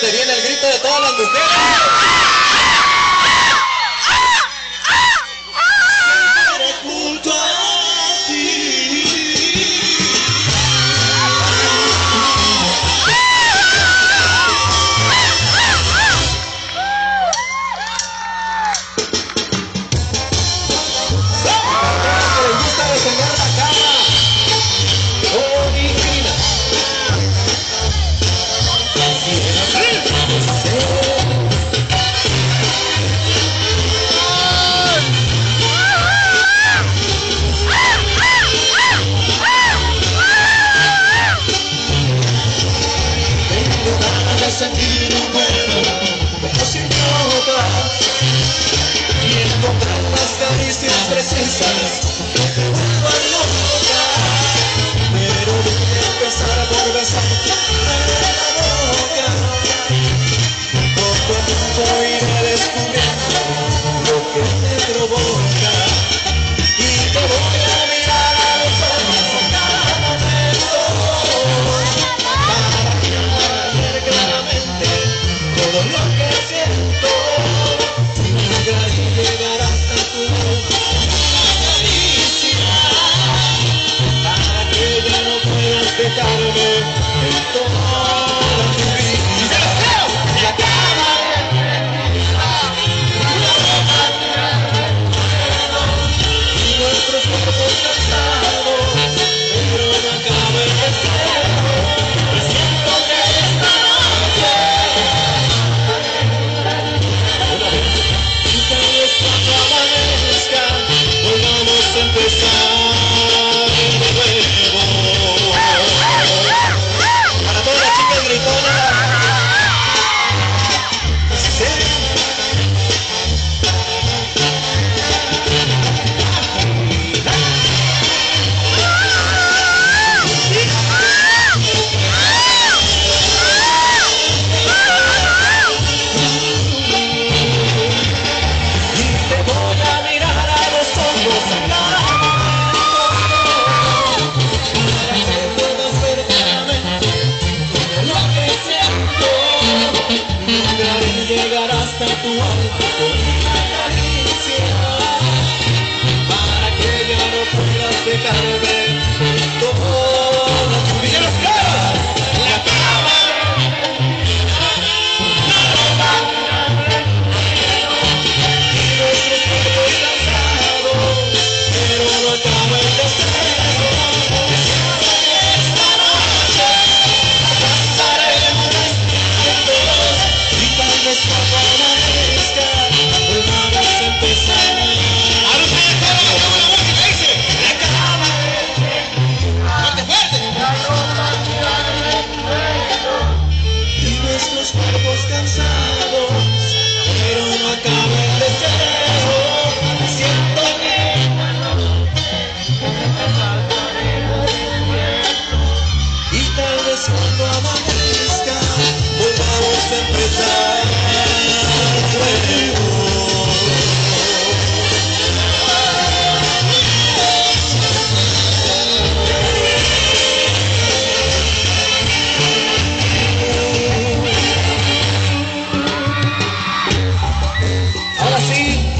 donde viene el grito de todas las mujeres. Junto a ti. Que les gusta resolver la cama. Oh, divina. Tengo ganas de sentir un cuerpo como sin otra y encontrar las caricias precisas que te vuelvan loca. Pero voy a empezar por besarte la boca. Poco a poco iré descubriendo lo que te provoca y te voy a mirar a los ojos en cada momento para ver claramente todo lo que siento. Lograr llegar hasta tu caricia para que ya no puedas dejarme en toda tu vida. La cama y nuestros cuerpos cansados, pero no acaba el deseo. Presiento que esta noche y tal vez cuando amanezca volvamos a empezar de nuevo. Para todas las chicas gritonas. Sí. Y te voy a mirar a los ojos en cada momento para que puedas ver claramente todo lo que siento. Lograré llegar hasta tu alma con una caricia para que ya no puedas dejarme toda tu vida. La cama y nuestros cuerpos cansados, pero no acaba el deseo. Esta noche alcanzaremos juntos y tal vez cuando amanezca volvamos a empezar. Ahora ustedes todos la música dice la cama. Fuerte, fuerte. Y nuestros cuerpos cansados, pero no acaba el deseo. Siento que y tal vez cuando amanezca volvamos a empezar de nuevo. Ahora sí.